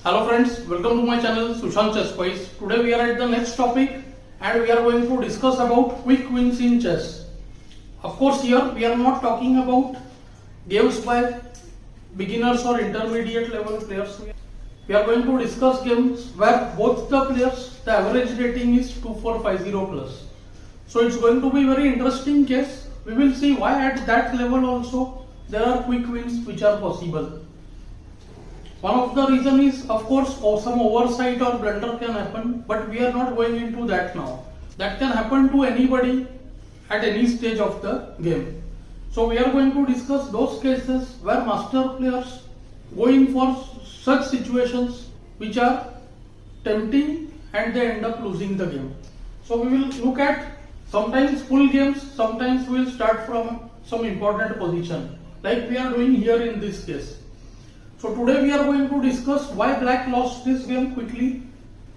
Hello friends, welcome to my channel Sushant Chess Quiz. Today we are at the next topic and we are going to discuss about quick wins in chess. Of course here we are not talking about games by beginners or intermediate level players. We are going to discuss games where both the players, the average rating is 2450 plus. So it's going to be very interesting case. We will see why at that level also there are quick wins which are possible. One of the reason is of course some oversight or blunder can happen, but we are not going into that now. That can happen to anybody at any stage of the game. So we are going to discuss those cases where master players go in for such situations which are tempting and they end up losing the game. So we will look at sometimes full games, sometimes we will start from some important position like we are doing here in this case. So today we are going to discuss why black lost this game quickly.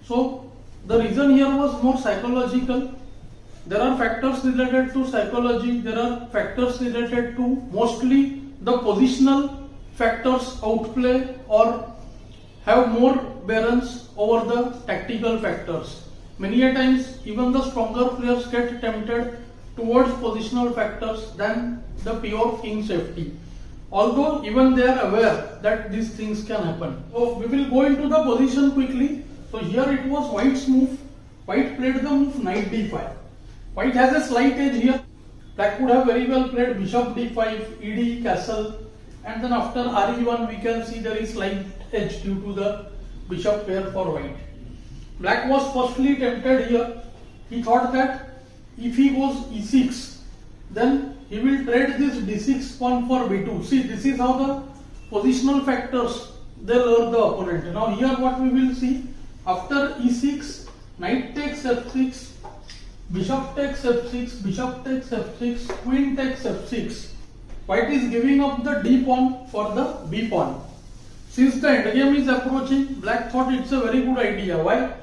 So the reason here was more psychological. There are factors related to psychology, there are factors related to mostly the positional factors outplay or have more bearance over the tactical factors. Many a times even the stronger players get tempted towards positional factors than the pure king safety. Although even they are aware that these things can happen. So we will go into the position quickly. So here it was white's move. White played the move knight d5. White has a slight edge here. Black could have very well played bishop d5, ed, castle, and then after re1 we can see there is slight edge due to the bishop pair for white. Black was firstly tempted here. He thought that if he goes e6, then he will trade this d6 pawn for b2. See, this is how the positional factors they lure the opponent. Now here what we will see, after e6, knight takes f6, bishop takes f6, bishop takes f6, queen takes f6. White is giving up the d pawn for the b pawn. Since the endgame is approaching, black thought it's a very good idea. Why?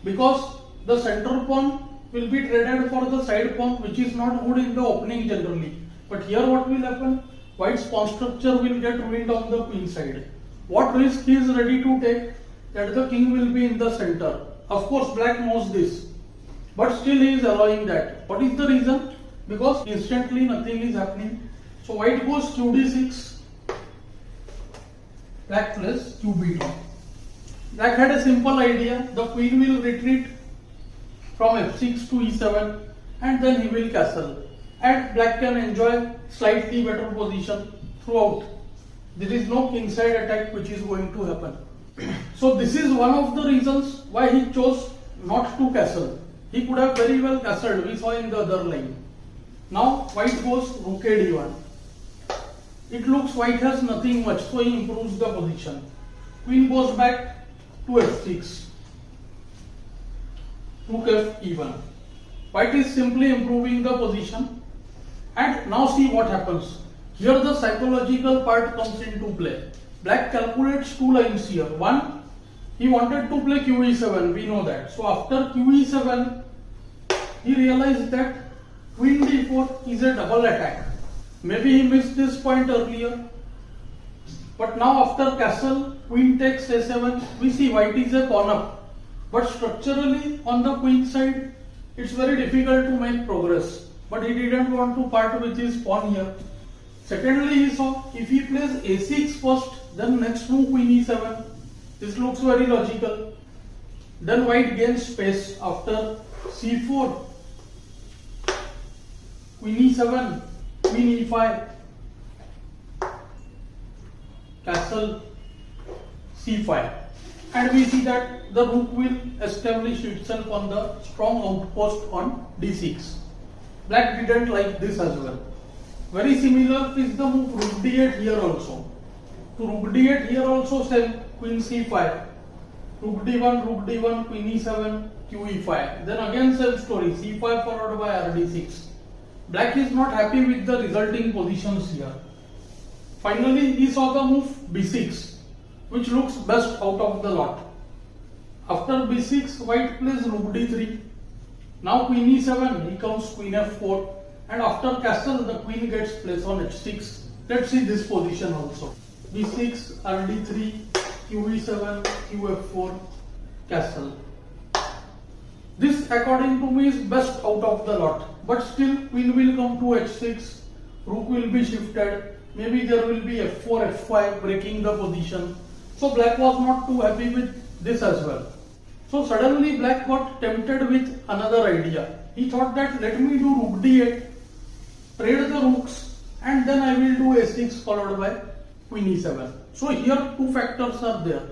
Because the center pawn will be traded for the side pawn, which is not good in the opening generally. But here what will happen? White's pawn structure will get ruined on the queen side. What risk he is ready to take? That the king will be in the center. Of course black knows this, but still he is allowing that. What is the reason? Because instantly nothing is happening. So white goes qd6, black plays qb2. Black had a simple idea, the queen will retreat from f6 to e7 and then he will castle, and black can enjoy slightly better position throughout. There is no kingside attack which is going to happen. So this is one of the reasons why he chose not to castle. He could have very well castled, we saw in the other line. Now white goes rook d1. It looks white has nothing much, so he improves the position. Queen goes back to f6. Rook f e1. White is simply improving the position, and now see what happens. Here the psychological part comes into play. Black calculates two lines here. One, he wanted to play qe7, we know that. So after qe7, he realized that queen d4 is a double attack. Maybe he missed this point earlier. But now after castle, queen takes a7, we see white is a pawn up. But structurally on the queen side, it's very difficult to make progress. But he didn't want to part with his pawn here. Secondly, he saw if he plays a6 first, then next move queen e7. This looks very logical. Then white gains space after c4, queen e7, queen e5, castle c5. And we see that the rook will establish itself on the strong outpost on d6. Black didn't like this as well. Very similar is the move rook d8 here also. To rook d8 here also same, queen c5, rook d1, queen e7, qe5. Then again same story, c5 followed by rd6. Black is not happy with the resulting positions here. Finally he saw the move b6, which looks best out of the lot. After b6, white plays rook d3. Now queen e7, he comes queen f4, and after castle the queen gets placed on h6. Let's see this position also. b6, rd3, QE7, QF4, castle. This according to me is best out of the lot, but still queen will come to H6, rook will be shifted, maybe there will be F4, F5 breaking the position. So black was not too happy with this as well. So suddenly black got tempted with another idea. He thought that let me do rook d8, trade the rooks, and then I will do a6 followed by queen e7. So here two factors are there.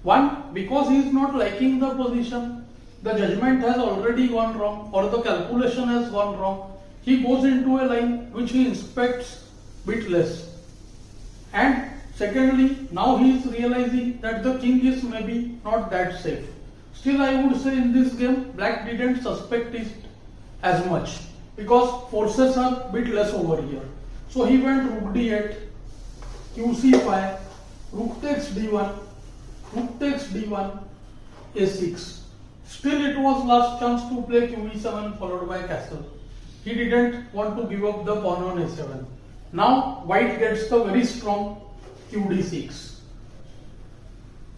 One, because he is not liking the position, the judgment has already gone wrong or the calculation has gone wrong. He goes into a line which he inspects bit less. And secondly, now he is realizing that the king is maybe not that safe. Still, I would say in this game, black didn't suspect it as much because forces are bit less over here. So he went rook d8, qc5, rook takes d1, rook takes d1, a6. Still, it was last chance to play qe7 followed by castle. He didn't want to give up the pawn on a7. Now white gets the very strong qd6.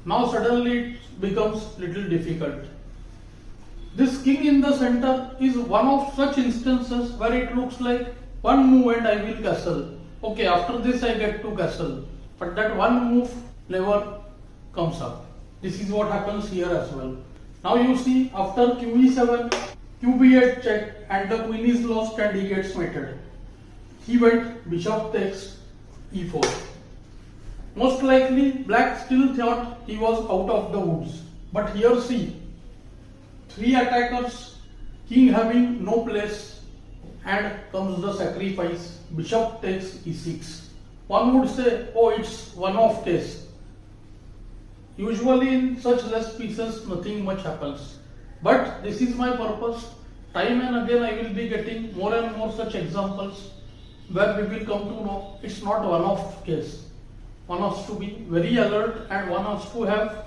Now suddenly it becomes little difficult. This king in the center is one of such instances where it looks like one move and I will castle. Okay, after this I get to castle. But that one move never comes up. This is what happens here as well. Now you see after qe7, qb8 check and the queen is lost and he gets mated. He went bishop takes e4. Most likely black still thought he was out of the woods. But here see, three attackers, king having no place, and comes the sacrifice, bishop takes e6. One would say, oh, it's one-off case. Usually in such less pieces nothing much happens. But this is my purpose. Time and again I will be getting more and more such examples where we will come to know it's not one-off case. One has to be very alert and one has to have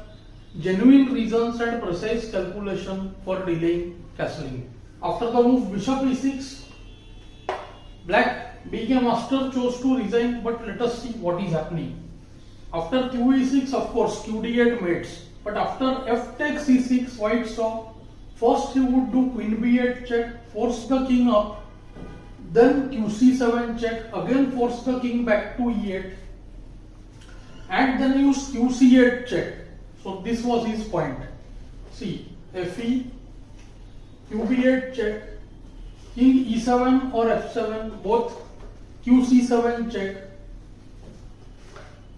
genuine reasons and precise calculation for delaying castling. After the move bishop e6, black being a master chose to resign, but let us see what is happening. After qe6, of course, qd8 mates, but after f takes e6, white saw first he would do queen b8 check, force the king up, then qc7 check, again force the king back to e8, and then use qc8 check. So this was his point. See, fe, qb8 check, king e7 or f7, both qc7 check.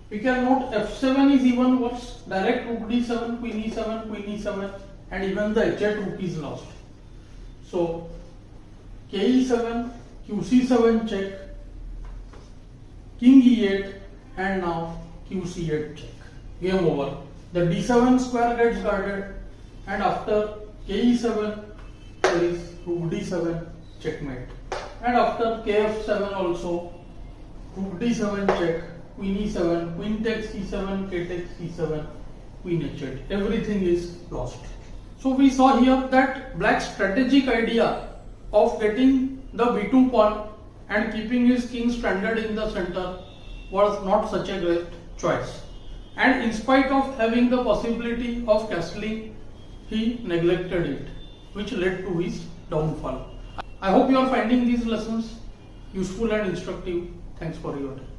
We can note f7 is even worse, direct rook d7, queen e7, and even the h8 rook is lost. So ke7, qc7 check, king e8, and now qc8 check. Game over. The d7 square gets guarded, and after ke7 there is rook d7 checkmate, and after kf7 also rook d7 check, queen e7, queen takes e7, k takes e7, queen h8. Everything is lost. So we saw here that black's strategic idea of getting the b2 pawn and keeping his king stranded in the center was not such a great choice. And in spite of having the possibility of castling, he neglected it, which led to his downfall. I hope you are finding these lessons useful and instructive. Thanks for your time.